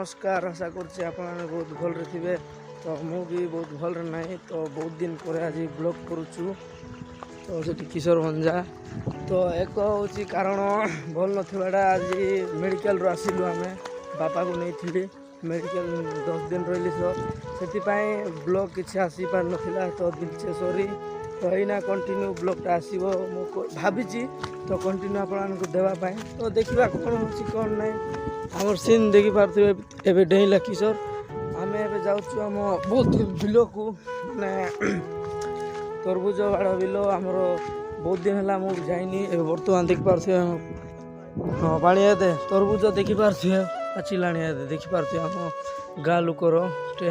नमस्कार आशा करछि आपण बहुत भलरे थिबे तो मु भी बहुत भलरे नाही तो बहुत दिन पर आज ब्लॉग करूछु तो सेठी किशोर भंजा तो एक होची कारण भल नथिबाडा आज मेडिकल रो आसिलु आमे बापा को नहीं थिली मेडिकल 10 दिन रहिली तो सेति पई ब्लॉग किछि आसी पार नथिला तो दिलचे सॉरी तो एना कंटिन्यू ब्लॉगटा आसीबो मु भाबिछि तो कंटिन्यू आपण को देवा पाए तो देखिबा कोन होची कोन नाही आमर सीन देखि पारथिबे एबे डेहिला किशोर आमे एबे जाउछु हम बहुत बिलो को माने तरबुज वाड़ा बिलो आमर बहुत दिन हला मु जाइनी एबे वर्तमान देखि पारथिबे हां पानी आते तरबुज देखि पारथिबे पाचिलाणी आते देखि पारथिबे हम गा लुकर टे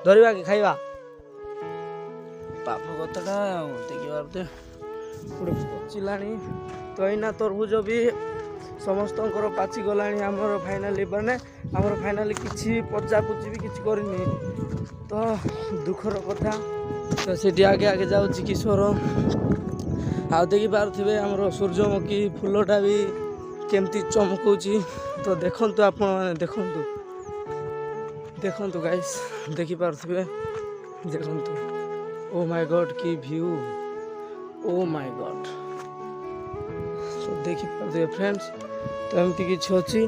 धरिबा के खाइबा पाप कतटा देखि पारथे पुरे पाचिलाणी तो एना तरबुज भी समस्त पाची गलानी आमर फाइनाली माने आमर फाइनाली किछि पचा पुची भी किछि करनी तो दुखर कथा तो सेठी आगे आगे जाउछि किशोर आ देखि पारथिबे आमर सूर्यमुखी फूलटा भी केमती चमकौछि तो देखंतु आपण माने देखंतु देखंतु गाइस देखि पारथिबे देखंतु ओ माय गॉड की व्यू ओ माय गॉड तो देखि पारथिबे फ्रेंड्स तो एमती किछि अछि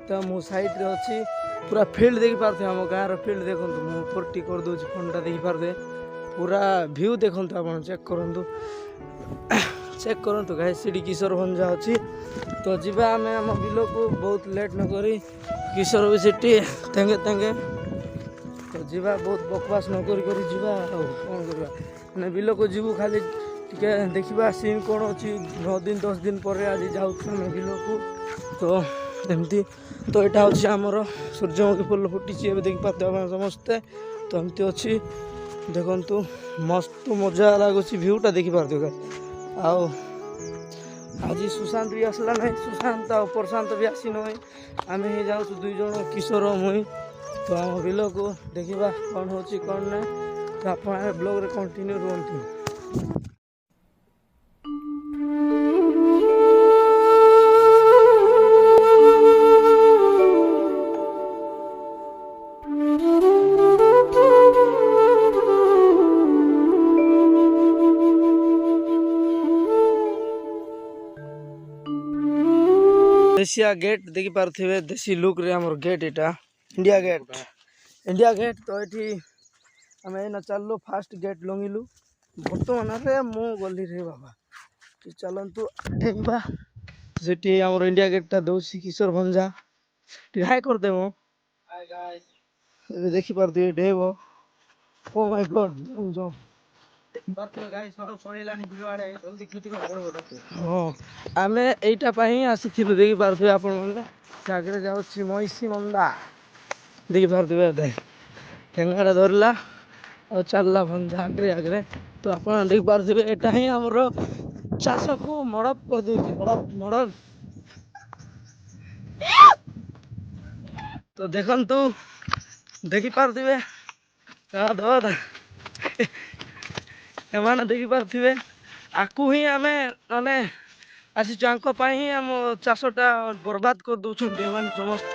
तो मो साइड रे अछि पूरा फील्ड देखि पारथे हम गाँव फील्ड देखंतु मु फोर्टी कर दोछि फोनटा देखि पारथे पूरा व्यू देखंतु आपण चेक करंतु गाइस सीडी किशोर भंजा अछि तो जिबा हमें हम बिलो को बहुत लेट न करी किशोर भी सिटी तेंगे तेंगे तो जिबा बहुत बकवास न करी जिबा कोन करबा ने बिलो को जिबु खाली टिके देखिबा सीन कोन अछि 9 दिन 10 दिन पर आज जाउ हम बिलो को तो एमती तो एटा होछि हमर सूर्यमुखी फूल फुटिछि एबे देखि पाते हम समस्ते तो एमती अछि देखंतु मस्त मजा लागुछि व्यूटा देखि पारथो आउ आज सुशांत भी आसला नहीं सुशांत और प्रशांत भी आसी नहीं आम ही जाऊँ दुई जन किशोर मुई तो आम बिल को देखा कौन हो कौन ना तो आप ब्लॉग रे कंटिन्यू रुहतु देशिया गेट देखि पारथिबे देसी लुक रे हमर गेट एटा इंडिया गेट तो एठी हमें ना चललो फास्ट गेट लंगिलु बर्तमान रे मु गली रे बाबा कि चलंतु देखबा जेठी हमर इंडिया गेट ता दोसी किशोर भंजा ट्राई कर देबो हाय गाइस देखि पारथिबे डेबो ओ माय गॉड जो आमे एटा पाई आसीथिलु देखि पारथिबे आपण माने सागरे जाउछि मईसी मंदा देखि पारथिबे ठेंगाड़ा धरला और चलला भंजा आगरे आगरे तो आपण देखि पारथिबे एटा ही हमरो चाष को मडप कर देछि मडप तो देखंतु देखि पारथिबे का दद एमाने देखि पारथिबे आकु ही आमे माने आसी चांको पाई ही हम चाषटा बर्बाद कर दउछु एमाने समस्त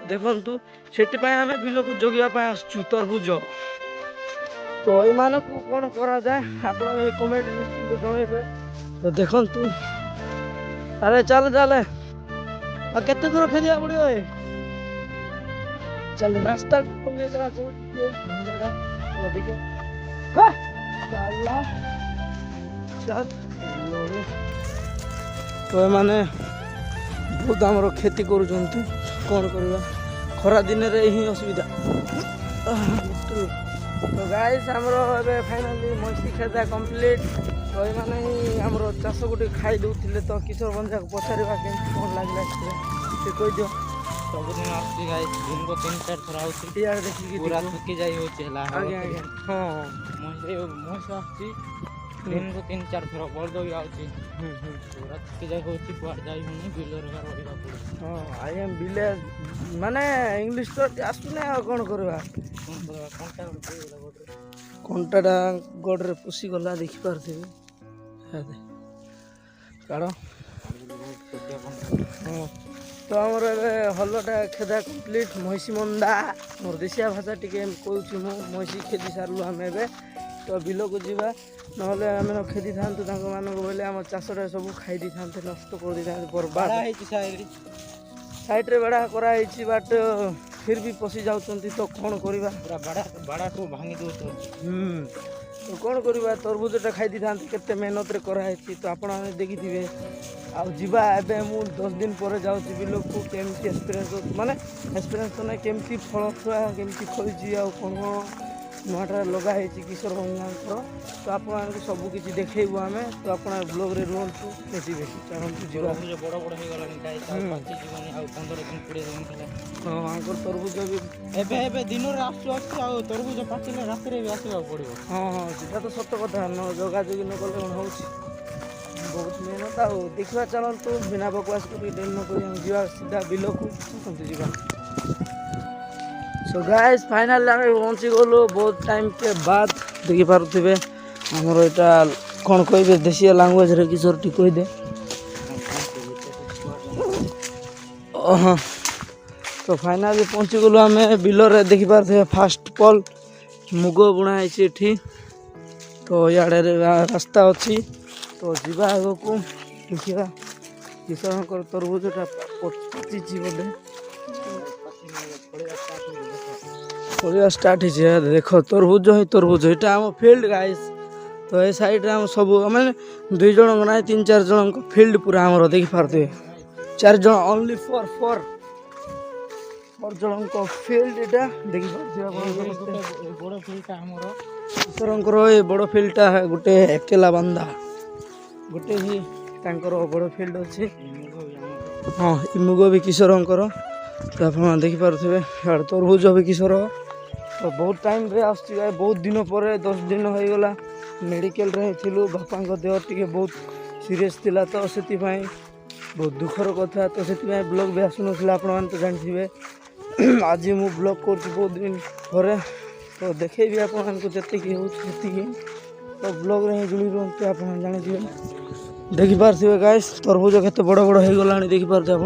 देखंतु सेति पाई हमें बिलो को जोगिया पाई आछु तरबुज तो एमाने को कोन करा जाय आपण कमेंट में जणाइबे तो देखंतु अरे चल चल आ केते दूर फेरिया पड़ियो ए चल रास्ता को ले जा को जगह देखो हा चला चल तो माने बहुत आमर खेती करूछंती कौन करबा खरा दिन रे ही असुविधा तो गाइस हमरो एबे फाइनली मछली खेता कंप्लीट तो माने ही हमरो चाष गुटी खाई दउथिले तो किशोर भंजा को पछारीबा के कोन लागला से कोइ दियो सबदिन आसी गाइस दिन को 3-4 थरा आउछि यार देखि कि पूरा थकी जाई होछि हला आगे आगे हां मोस आछि दिन को 3-4 थरा बोल दो आउछि पूरा थकी जाई होछि कुआर जाई होनी बिलो रे रहबा पड़े हां आई एम विलेज माने इंग्लिश तो आसुने कोन करबा कोंटाडा गोड रे पुसी गला देखि पारथिबे हां काढो हां तो आमर हलटा खेदा कम्प्लीट महिषी मंदा मोर देशिया भाषा टी कौची महिषी खेदी सारू आम ए तो बिल को जावा ना आम खेदी था मानक बोले आम चाषटा सब खाई था नष्ट कर दी था बर्बाद साइड्रे बेड़ा कराई बट फिर भी पशि जाऊँच तो कौन करवा भांगी दौर तो कौन करवा तरबुजटा खाई था केते मेहनत कराई तो आप देखिथे आवा एवं मु 10 दिन पर जाऊँ बिल को केमती एक्सपीरियंस माने एक्सपीरियंस तो ना केमती फल छुआ केमती फलची आ कौन नुआटा लगाई किशोर गंगाकर तो आप सबकि देखू आम तो आप ब्लॉग रे रुहतु बेसी बेसी चाहतु जीवा बड़ बड़ हो गला 15 दिन 20 दिन हाँ तरबुज भी एबे दिन तरबुज पाचिले रात भी आसवा पड़ो हाँ हाँ सीटा तो सत कथा न जगाजगी न कले कौन हो बहुत मेहनत आ देखा चलतु बिना बकवास कर डेल नक जा सीधा बिल को जा सो गाइस फाइनल आम पहुँची गलु बहुत टाइम के बाद देखी पारे आमर यहाँ कौन कहे देशिया लांगुएज रे किशोर टी कहीदे हाँ तो फाइनाली पहुँची गलु आम बिल रे देखी पारे फास्ट पल मुग बुणाई तो इे रास्ता अच्छी तो जीवा आग को देखा किशोर तरबुजटा पची बोधे पड़ा स्टार्ट है देख तरबुज ही तरबुज यहाँ आम फिल्ड गाइस तो ये साइड आम सब मैंने 2 जन ना 3-4 जन फिल्ड पूरा आमर देखी पारे 4 जन ओनली फॉर जन फिल्ड यहाँ देखी पारे बड़ फिल्डटा आमर किशोर ये बड़ फिल्डटा गोटे एकेला बांधा गोटे ही बड़ फिल्ड अच्छी हाँ मुग भी किशोर तो आप देखिपे तरबुज भी किशोर तो बहुत टाइम रे आसुची बहुत दिन पर 10 दिन हो गला मेडिकल रे थिलु बापा देह टी बहुत सीरीयस थिला तो से बहुत दुखर कथा तो से ब्लॉग भी आसुन आप तो जानते आज मु ब्लॉग कर बहुत दिन पर तो देखे भी आपको जी हो तो ब्लॉग रे जुड़ी रुहतु आप जानते देखिपारे गाइस तरबुज के बड़ बड़ हो गला देखिपारे आप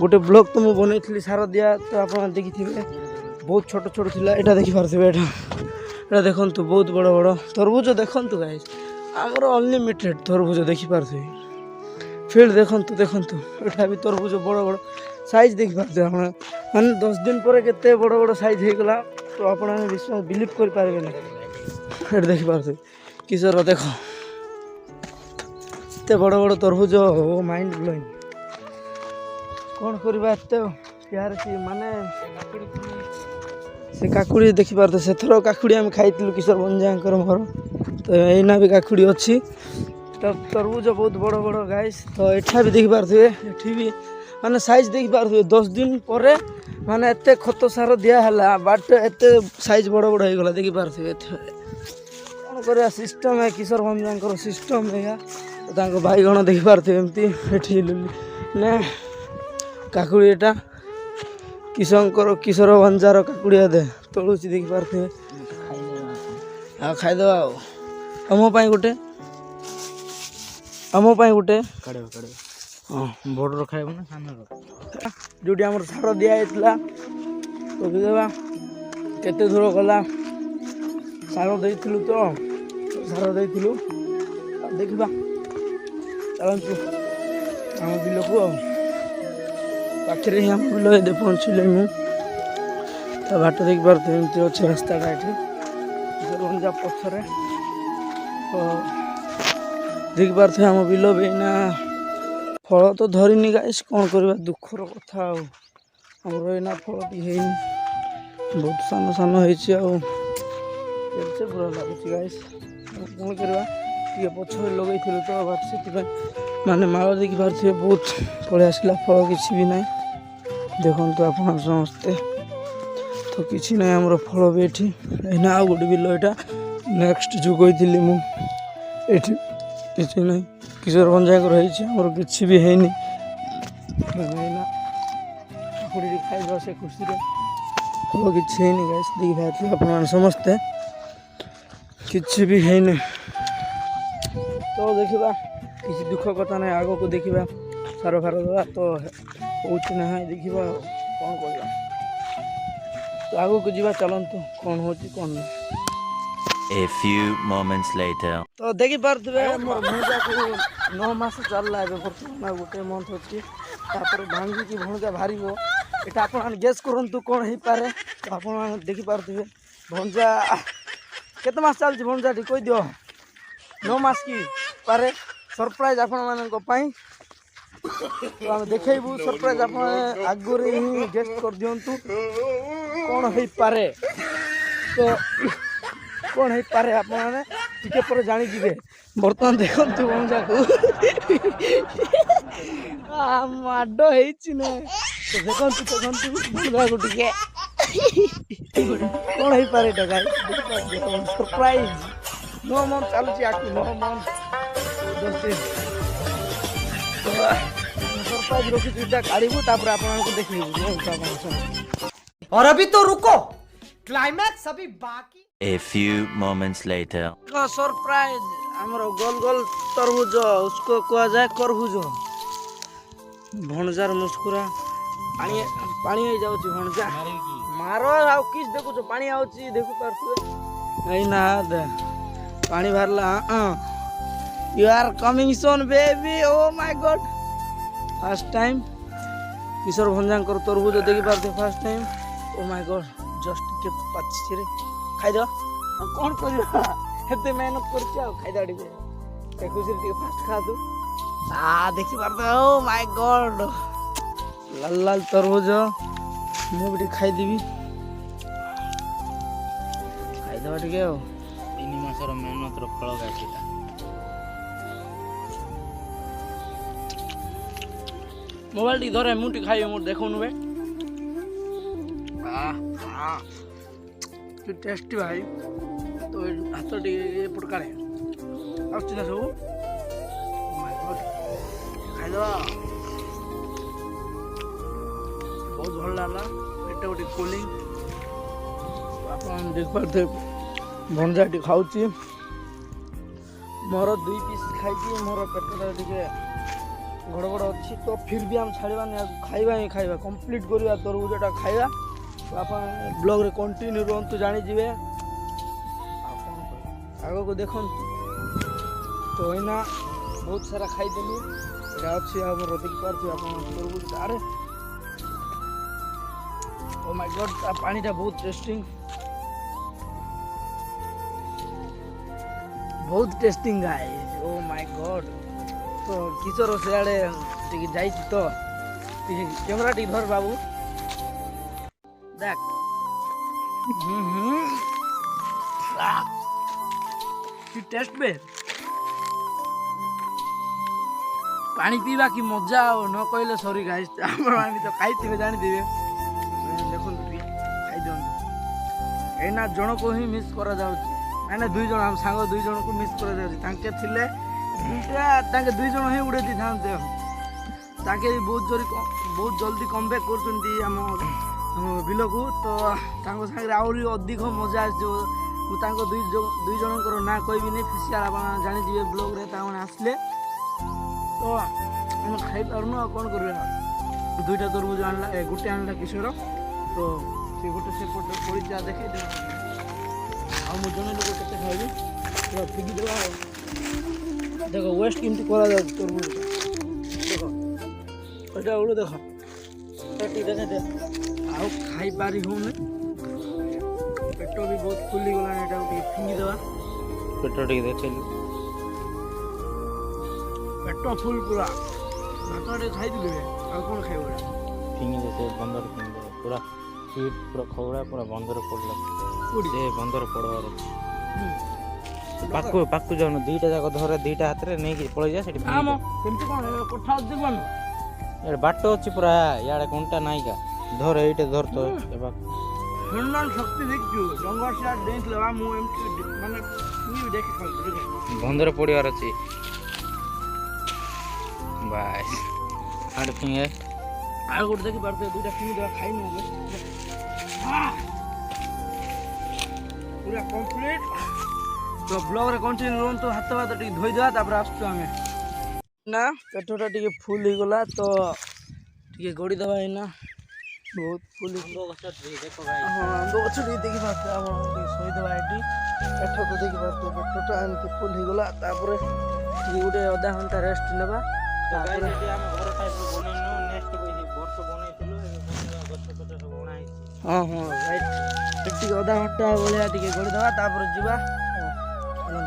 गोटे ब्लॉग तो मुझे बनई सार दिया तो आप देखिथे बहुत छोट छोट थिला एटा देखिपारे एटा देखंतु बहुत बड़ बड़ तरबुज देखंतु गाइस आमर अनलिमिटेड तरबुज देखिपारे फील्ड देखंतु एटा भी तरबुज बड़ बड़ साइज देखिपारे आप माने 10 दिन पर केते बड़ बड़ साइज हो गला तो आप विश्वास बिलीव कर पारे ना एटा देखिपारे किशोर देख एते बड़ बड़ तरबुज माइंड ब्लोइंग कौन करवा एत प्यार सी माने से काकुड़ी देखिपारे से थर काकुड़ी आम खाई किशोर बंजाकर मोर तो एना भी काकुड़ी अच्छी तो तरबुज बहुत बड़ बड़ गाइस तो एठा भी देखिपारे एठी भी माने साइज देखिपारे 10 दिन पर माने एते खत सार दिया हला बट एते साइज बड़ बड़ हो गला देखिपारे कौन कर सिस्टम है किशोर बंजाकर सिस्टम है तो भाईगण देखिपारे एमती एठी ने काकुड़ी एटा किशोर बंजार काकुड़ी दे तोलुची देखिपारे आ खाईदे आम गोटे हाँ बड़ खाइब ना सान जो आम सार दिखाई तो देवा केते दूर गला सार दे तो सार दे देखा चलतु आम बिल को पाखे ही आम बिल ये पहुँचल मुझे बाट देखिपारे एमती अच्छे रास्ताटा ये किशोर पथर तो देखिपारे आम बिल भी ना फल तो धरनी गाइस कौन करवा दुखर कथा आमर एना फल टी बहुत सान सान हो पूरा लगुच गाइस कौन करवा ये पछरे लगे तो से माने माल देखिपारे बहुत पड़े आसला फल किसी भी ना देखो आप समस्ते तो किसी ना आमर फल भी ये आ गोटे बिल यहाँ नेक्स्ट जो कही मुझे किसी ना किशोर बंजाकर होमर किसी भी है खाଇବା से खुशी फल किसी है गाइस देखिए आप समस्ते किसी भी है तो देखा किसी दुख कथा ना आग को देखा सार फार दवा तो ହଉଛି ନାହିଁ ଦେଖିବା କ'ଣ କରିବା। ତ ଆଗକୁ ଯିବା ଚାଲନ୍ତୁ କ'ଣ ହେଉଛି କ'ଣ ନାହିଁ। A few moments later. ତ ଦେଖିପାରୁଥିବେ ମୋର ଭଣଜାକୁ 9 ମାସ ଚାଲିଲା ଏବେ ବର୍ତ୍ତମାନ ଆଉ ଗୋଟେ ମନ୍ଥ ଅଛି ତାପରେ ଭାଙ୍ଗିକି ଭଣଜା ବାହାରିବ। ଏଇଟା ଆପଣମାନେ ଗେସ୍ କରନ୍ତୁ କ'ଣ ହେଇପାରେ। ତ ଆପଣମାନେ ଦେଖିପାରୁଥିବେ ଭଣଜା କେତେ ମାସ ଚାଲିଛି ଭଣଜାଟି କହିଦିଅ। 9 ମାସ କି ପାରେ ସରପ୍ରାଇଜ୍ ଆପଣମାନଙ୍କ ପାଇଁ। ତ ଆମେ ଦେଖେଇବୁ ସରପ୍ରାଇଜ୍ ଆପଣ ଆଗରେ ହିଁ ଗେସ୍ କରିଦିଅନ୍ତୁ କ'ଣ ହେଇପାରେ। ତ କ'ଣ ହେଇପାରେ ଆପଣମାନେ ଟିକେ ପରେ ଜାଣିଯିବେ। ବର୍ତ୍ତମାନ ଦେଖନ୍ତୁ ଭଣଜାକୁ ମାଡ଼ ହେଇଛି ନା। ତ ଦେଖନ୍ତୁ ଭଣଜାକୁ ଟିକେ କ'ଣ ହେଇପାରେ ଏଇଟା ଗାଈ ସରପ୍ରାଇଜ୍। 9 ମନ୍ଥ ଚାଲୁଛି ଆକୁ 9 ମନ୍ଥ सरप्राइज रखी दुईटा काढ़ू तापर आपको देखिए। और अभी तो रुको, क्लाइमैक्स अभी बाकी। A few moments later. Surprise हमर गोल गोल तरबूज उसको कहा जाए करबूज। भणजार मुस्कुरा पानी पानी हो जाउची भणजा मारो आउ किस देखु छ पानी आउची देखु पारथुए नहीं ना दे पानी भरला। You are coming soon baby oh my god first time Kishore भंजांकर तरबूज देखि पारथे first time. Oh my god just के पाछि रे खाइ दो कोन करिया हेते मेहनत करछि आ खाइ दाडी बे ते खुशी रे फास्ट खा दो आ देखि पारथे। ओ माय गॉड लाल लाल तरबूज मु भी खाइ देबी खाइ दवा ठीक है। 3 मासर मेहनत रो फल गाछिता मोबाइल टी धरे मुटी खाइयो मु देखौनु बे कि टेस्टी भाई। तो हाथ टी एपट काड़े आउछ ना सब माय गॉड खाइ दवा बहुत भल लागला पेट गोटे कूलिंग। आप देख पारे भंजाटी खाऊची मोर 2 पीस खाई मोर पेटा टे गड़बड़ अच्छी। तो फिर भी हम छाड़बानी खाइबा ही खाइबा कंप्लीट करवा तरबूजटा खाइबा। तो आप ब्लॉग रे कंटिन्यू रहतु जानीजे आग को देख। तो इना बहुत सारा खाईदेली अच्छी देखिपारे आप तरबूज अरे ओ माय गॉड पानीटा बहुत testing guys. O my God तो किशोर सियाड़े टिके जाई तो कैमरा टी धर बाबू देख कि टेस्ट बे पानी पीवा की मजा न कहले सॉरी गाइस आपण तो खाइथिबे जानि दिबे देखो खाई दियो एना जण को ही मिस करा जाउची माने 2 जण हम सांग 2 जण को मिस करा जाउची तांके थिले दुईटा तांके 2 जण ही उड़े दी थांते ताके बहुत जल्दी कम बैक करचंती हम बिल को। तो तांको संगे आउरी अधिक मजा आसो मु तांको 2 जनकर ना कहबी नहीं फिसियाल आप जानि दिबे ब्लॉग रे ता माने आसले। तो हम खाई पारनु कौन करबे 2टा तरबूज आनला गोटे आनला किशोर। तो से गोटे से पट पड़ी जा देखे दे आ मु जने लोग केते खाइबे तो फिगी देवा देखो वेस्ट किमती करा जा तरबूज देखो एटा उड़ देखो एटी देखे दे आ खाई पारी होने पेट भी बहुत फुली गला एटा फिंगी देवा पेट टी देखैलु पेट फुल पूरा भात टे खाई दिबे आ कोन खाइबो फिंगी दे बंदर फिंगी पूरा स्वीट पूरा खौड़ा पूरा बंदर पड़ला से बंदर पड़वार पाकु पाकु जान 2टा जाक धरे 2टा हाथ रे नै कि पळै जा सेठी आम केमती कोन कोठा देखबन ए बाटो अछि पूरा याडे कोनटा नाइ का धर एटे धर तो एबा हनुमान शक्ति देखियो जंगल से डेंट लेवा मु एमटी माने नी देख खाल बंदर पड़ियार अछि बाय आड फिंगे आ गुड देखि पारते 2टा फिंगी देवा खाइ न पूरा कंप्लीट। तो ब्लॉग रे कंटिन्यू रहन तो हाथ बात टी धोई देवा तापर आसतो हमें ना पेटटा टी फुल हो गला। तो ଟିକେ ଗଡ଼ିଦେବା ଏଇନା ବହୁତ ଫୁଲ ଆମ୍ବ ଗଛ ଦେଖ ଗାଈ ହଁ ଆମ୍ବ ଗଛ ଟିକେ ଦେଖିପାରୁଥିବେ ଆପଣ ଟିକେ ଶୋଇଦେବା ଏଠି ପେଟକୁ ଦେଖିପାରୁଥିବେ ପେଟଟା ଏମିତି ଫୁଲ ହେଇଗଲା ତାପରେ ଟିକେ ଗୋଟେ ଅଧା ଘଣ୍ଟା ରେଷ୍ଟ ନେବା ଗାଈ ତାପରେ ସେଠି ଆମ ଘର ଟାଇପ୍ର ବନେଇନୁ ନେକ୍ସଟ ବର୍ଷ ବନେଇଥିଲୁ ଏବେ ଗଛ ଫଛ ସବୁ ଅଣା ହେଇଛି ହଁ ହଁ ରାଇଟ୍ ସେଠି ଟିକେ ଅଧା ଘଣ୍ଟା ଭଳିଆ ଟିକେ ଗଡ଼ିଦେବା ତାପରେ ଯିବା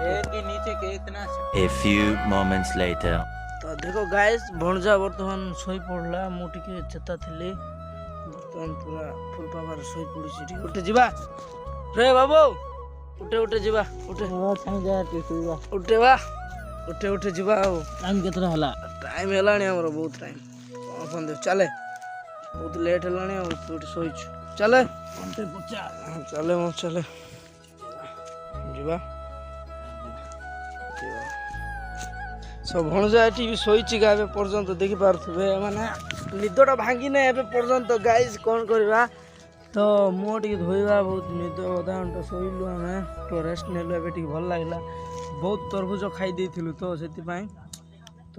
पेड़ के नीचे के इतना A few moments later. ତ ଦେଖ ଗାଇସ୍ ଭଣଜା ବର୍ତ୍ତମାନ ଶୋଇ ପଡ଼ିଲା ମୁଁ ଟିକେ ଚେତା ଥିଲି ବର୍ତ୍ତମାନ ପୁରା ଫୁଲ ପାୱାର ଶୋଇ ପଡ଼ୁଛି ଟିକେ ଉଠେ ଯିବା ରେ ବାବୁ ଉଠେ ଯିବା ଉଠେ ଉଠେବା ଉଠେ ଯିବା ଆଉ टाइम कितना होला ଟାଇମ୍ ହେଲାଣି ଆମର ବହୁତ ଟାଇମ୍ ସନ୍ଦେହ ଚାଲେ ବହୁତ ଲେଟ୍ ହେଲାଣି ଆଉ ତୁ ଏଠି ଶୋଇଛୁ ଚାଲେ ଚାଲେ ମୁଁ ଚାଲେ ଯିବା ସବୁ ଭଣଜା ଏଠି ବି ଶୋଇଛି ଗା ଏବେ ପର୍ଯ୍ୟନ୍ତ ଦେଖିପାରୁଥିବେ ମାନେ ନିଦଟା ଭାଙ୍ଗିନେ ଏବେ ପର୍ଯ୍ୟନ୍ତ ଗାଇସ୍ କ'ଣ କରିବା ତ ମୁଁ ଟିକେ ଧୋଇବା ବହୁତ ନିଦ ଅଧା ଘଣ୍ଟା ଶୋଇଲୁ ଆମେ ତ ରେଷ୍ଟ ନେଲୁ ଏବେ ଟିକେ ଭଲ ଲାଗିଲା ବହୁତ ତରଭୁଜ ଖାଇ ଦେଇଥିଲୁ ତ ସେଥିପାଇଁ ତ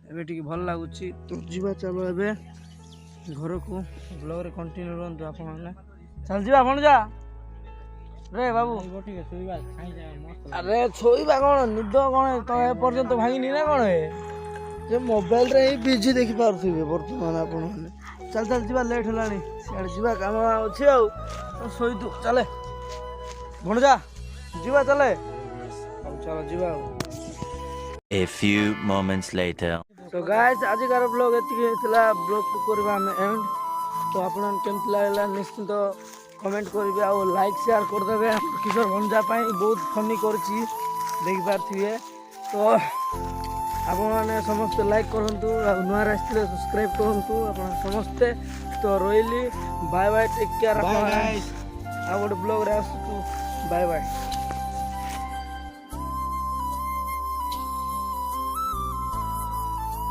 ଏବେ ଟିକେ ଭଲ ଲାଗୁଛି ତ ଯିବା ଚାଲ ଏବେ ଘରକୁ ବ୍ଲଗ୍ରେ କଣ୍ଟିନ୍ୟୁ ରୁହନ୍ତୁ ଆପଣମାନେ ଚାଲ ଯିବା ଭଣଜା ରେ ବାବୁ ଟିକେ ଶୋଇବା ଖାଇଯା ମସ୍ତ ଆରେ ଶୋଇବା କ'ଣ ନିଦ କ'ଣ ତ ଏ ପର୍ଯ୍ୟନ୍ତ ଭାଙ୍ଗିନି ନା କ'ଣ ଯେ ମୋବାଇଲରେ ହିଁ ବିଜି ଦେଖିପାରୁଥିବେ ବର୍ତ୍ତମାନ ଆପଣମାନେ ଚାଲ ଚାଲ ଯିବା ଲେଟ୍ ହେଲାଣି ସିଆଡ଼େ ଯିବା କାମ ଅଛି ଆଉ ଶୋଇତୁ ଚାଲେ ଭଣଜା ଯିବା ଚାଲେ ହଉ ଚାଲ ଯିବା ଆଉ A few moments later. ତ ଗାଇସ୍ ଆଜିକାର ବ୍ଲଗ୍ ଏତିକି ହେଇଥିଲା ବ୍ଲଗ୍କୁ କରିବା ଆମେ ଏଣ୍ଡ ତ ଆପଣମାନେ କେମିତି ଲାଗିଲା ନିଶ୍ଚିନ୍ତ କମେଣ୍ଟ କରିବେ ଆଉ ଲାଇକ୍ ସେୟାର କରିଦେବେ କିଶୋର ଭଣଜା ପାଇଁ ବହୁତ ଫନି କରିଛି ଦେଖିପାରୁଥିବେ ତ ଆପଣମାନେ ସମସ୍ତେ ଲାଇକ୍ କରନ୍ତୁ ଆଉ ନୂଆରେ ଆସିଥିଲେ ସବସ୍କ୍ରାଇବ୍ କରନ୍ତୁ ଆପଣ ସମସ୍ତେ ତ ରହିଲି ବାଏ ବାଏ ଟେକ୍ କେୟାର ଆଉ ଗୋଟେ ବ୍ଲଗ୍ରେ ଆସୁଛୁ ବାଏ ବାଏ